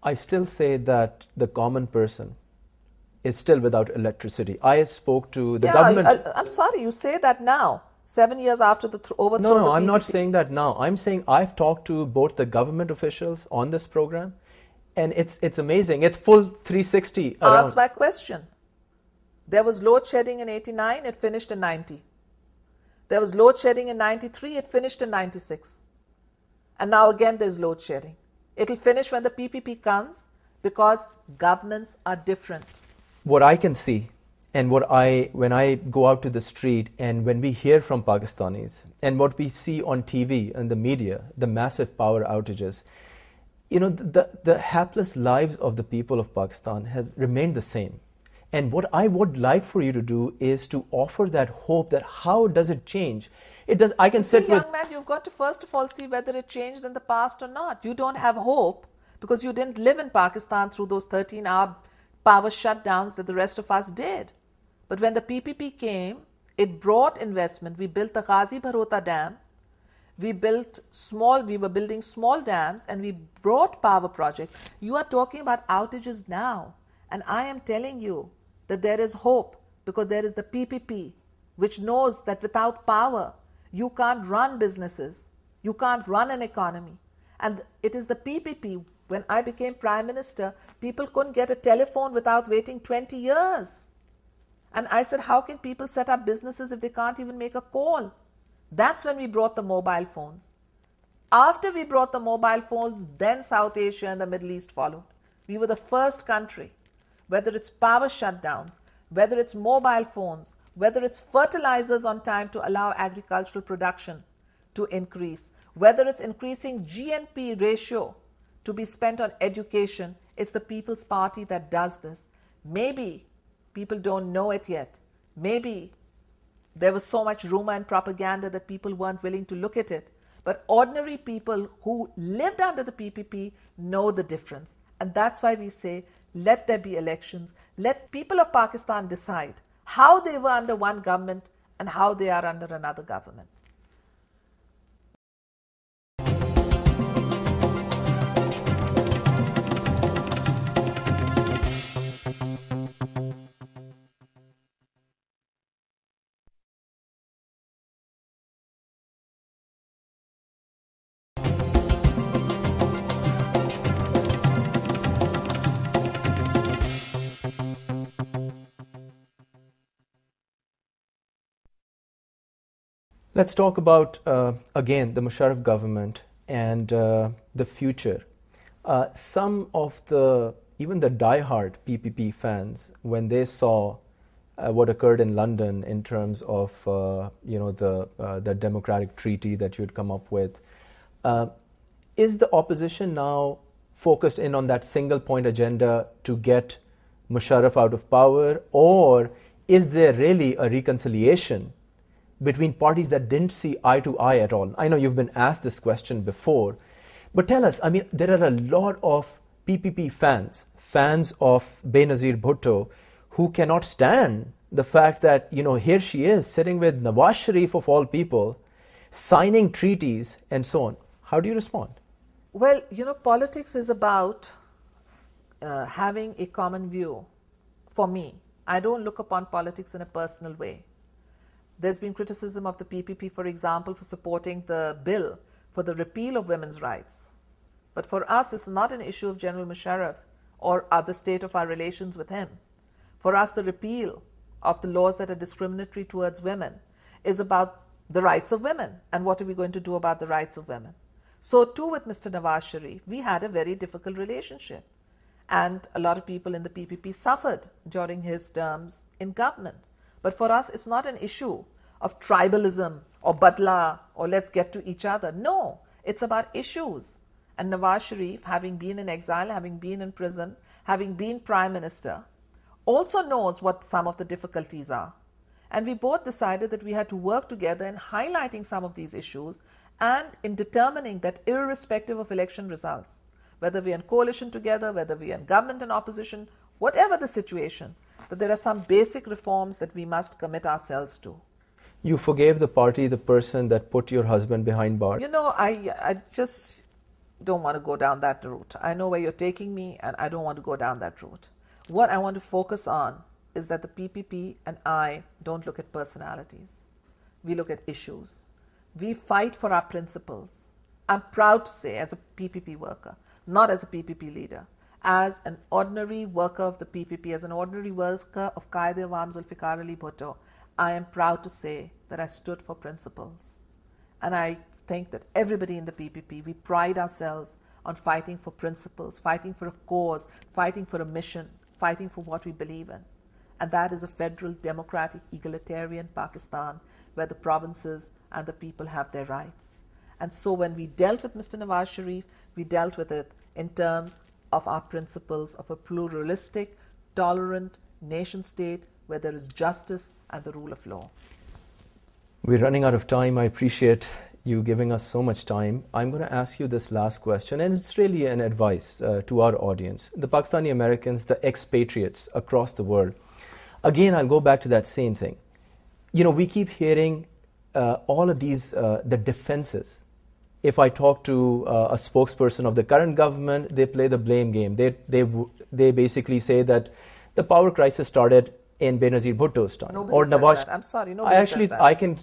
I still say that the common person is still without electricity. I spoke to the government. I'm sorry, you say that now, 7 years after the overthrow of the PPP. No, I'm not saying that now. I'm saying I've talked to both the government officials on this program, and it's amazing. It's full 360 around. Answer my question. There was load shedding in 89, it finished in 90. There was load shedding in 93, it finished in 96. And now again there's load shedding. It'll finish when the PPP comes because governments are different. What I can see, and when I go out to the street and when we hear from Pakistanis and what we see on TV and the media, the massive power outages, the hapless lives of the people of Pakistan have remained the same. And what I would like for you to do is to offer that hope that how does it change? It does. I can sit with... Young man, you've got to first of all see whether it changed in the past or not. You don't have hope because you didn't live in Pakistan through those 13-hour power shutdowns that the rest of us did. But when the PPP came, it brought investment. We built the Ghazi Bharota Dam. We were building small dams and we brought power projects. You are talking about outages now. And I am telling you that there is hope because there is the PPP, which knows that without power, you can't run businesses. You can't run an economy. And it is the PPP. When I became Prime Minister, people couldn't get a telephone without waiting 20 years. And I said, how can people set up businesses if they can't even make a call? That's when we brought the mobile phones. After we brought the mobile phones, then South Asia and the Middle East followed. We were the first country, whether it's power shutdowns, whether it's mobile phones, whether it's fertilizers on time to allow agricultural production to increase, whether it's increasing GNP ratio to be spent on education, it's the People's Party that does this. Maybe people don't know it yet. Maybe there was so much rumor and propaganda that people weren't willing to look at it. But ordinary people who lived under the PPP know the difference. And that's why we say, let there be elections. Let people of Pakistan decide how they were under one government and how they are under another government. Let's talk about, again, the Musharraf government and the future. Some of even the diehard PPP fans, when they saw what occurred in London in terms of, the democratic treaty that you had come up with, is the opposition now focused in on that single point agenda to get Musharraf out of power, or is there really a reconciliation between parties that didn't see eye to eye at all? I know you've been asked this question before, but tell us, there are a lot of PPP fans of Benazir Bhutto, who cannot stand the fact that, here she is sitting with Nawaz Sharif of all people, signing treaties and so on. How do you respond? Well, politics is about having a common view. For me, I don't look upon politics in a personal way. There's been criticism of the PPP, for example, for supporting the bill for the repeal of women's rights. But for us, it's not an issue of General Musharraf or the state of our relations with him. For us, the repeal of the laws that are discriminatory towards women is about the rights of women and what are we going to do about the rights of women. So too with Mr. Nawaz Sharif, we had a very difficult relationship. And a lot of people in the PPP suffered during his terms in government. But for us, it's not an issue of tribalism or badla or let's get to each other. No, it's about issues. And Nawaz Sharif, having been in exile, having been in prison, having been Prime Minister, also knows what some of the difficulties are. And we both decided that we had to work together in highlighting some of these issues and in determining that irrespective of election results, whether we're in coalition together, whether we're in government and opposition, whatever the situation, that there are some basic reforms that we must commit ourselves to. You forgave the party, the person that put your husband behind bars? I just don't want to go down that route. I know where you're taking me, and I don't want to go down that route. What I want to focus on is that the PPP and I don't look at personalities. We look at issues. We fight for our principles. I'm proud to say, as a PPP worker, not as a PPP leader, as an ordinary worker of the PPP, as an ordinary worker of Qaid-e-Awam Zulfikar Ali Bhutto, I am proud to say that I stood for principles. And I think that everybody in the PPP, we pride ourselves on fighting for principles, fighting for a cause, fighting for a mission, fighting for what we believe in. And that is a federal, democratic, egalitarian Pakistan where the provinces and the people have their rights. And so when we dealt with Mr. Nawaz Sharif, we dealt with it in terms of our principles of a pluralistic, tolerant nation state where there is justice and the rule of law. We're running out of time. I appreciate you giving us so much time. I'm going to ask you this last question, and it's really an advice to our audience. The Pakistani Americans, the expatriates across the world. Again, I'll go back to that same thing. You know, we keep hearing all of these, the defenses. If I talk to a spokesperson of the current government, they play the blame game. They basically say that the power crisis started in Benazir Bhutto's time. Nobody says that. I'm sorry, nobody says that. I can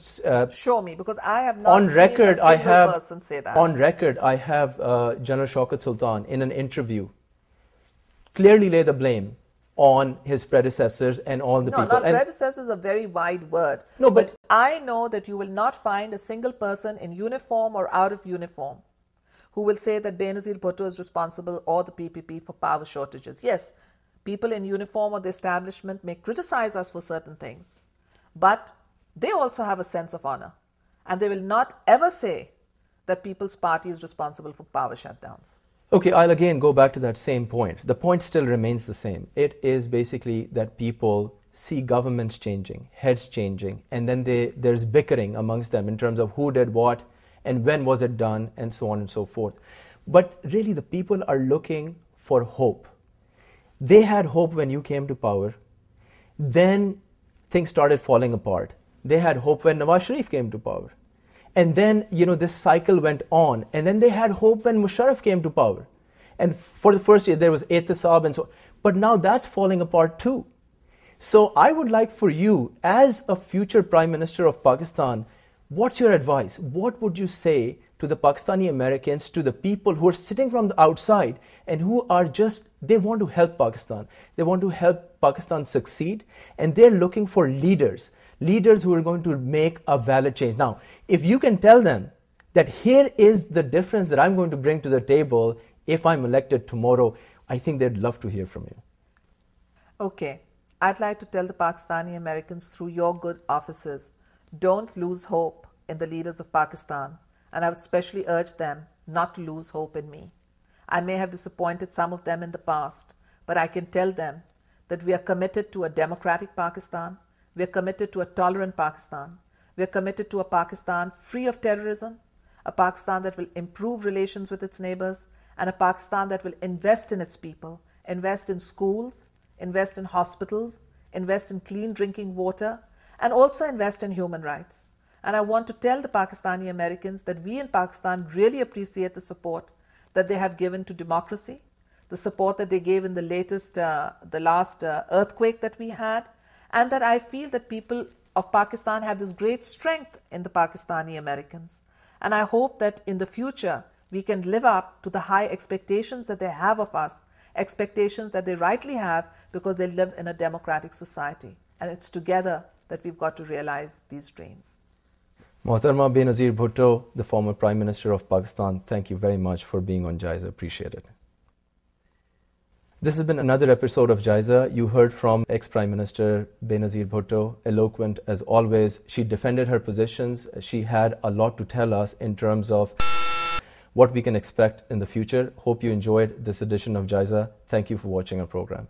show me, because I have not seen a single person say that. On record, I have General Shaukat Sultan in an interview clearly lay the blame on his predecessors and all the people. No, predecessors is a very wide word. No, but I know that you will not find a single person in uniform or out of uniform who will say that Benazir Bhutto is responsible or the PPP for power shortages. Yes, people in uniform or the establishment may criticize us for certain things, but they also have a sense of honor, and they will not ever say that People's Party is responsible for power shutdowns. Okay, I'll again go back to that same point. The point still remains the same. It is basically that people see governments changing, heads changing, and then there's bickering amongst them in terms of who did what and when was it done and so on and so forth. But really the people are looking for hope. They had hope when you came to power. Then things started falling apart. They had hope when Nawaz Sharif came to power. And then, this cycle went on. And then they had hope when Musharraf came to power. And for the first year, there was Ehtisab and so on. But now that's falling apart too. So I would like for you, as a future Prime Minister of Pakistan, what's your advice? What would you say to the Pakistani Americans, to the people who are sitting from the outside and who are they want to help Pakistan. They want to help Pakistan succeed, and they're looking for leaders who are going to make a valid change. Now, if you can tell them that here is the difference that I'm going to bring to the table if I'm elected tomorrow, I think they'd love to hear from you. Okay, I'd like to tell the Pakistani Americans through your good offices, don't lose hope in the leaders of Pakistan. And I would especially urge them not to lose hope in me. I may have disappointed some of them in the past, but I can tell them that we are committed to a democratic Pakistan. We are committed to a tolerant Pakistan. We are committed to a Pakistan free of terrorism, a Pakistan that will improve relations with its neighbors, and a Pakistan that will invest in its people, invest in schools, invest in hospitals, invest in clean drinking water, and also invest in human rights. And I want to tell the Pakistani Americans that we in Pakistan really appreciate the support that they have given to democracy, the support that they gave in the last earthquake that we had, and that I feel that people of Pakistan have this great strength in the Pakistani Americans. And I hope that in the future we can live up to the high expectations that they have of us, expectations that they rightly have because they live in a democratic society. And it's together that we've got to realize these dreams. Mohtarma Benazir Bhutto, the former Prime Minister of Pakistan, thank you very much for being on Jaiza. Appreciate it. This has been another episode of Jaiza. You heard from ex-Prime Minister Benazir Bhutto, eloquent as always. She defended her positions. She had a lot to tell us in terms of what we can expect in the future. Hope you enjoyed this edition of Jaiza. Thank you for watching our program.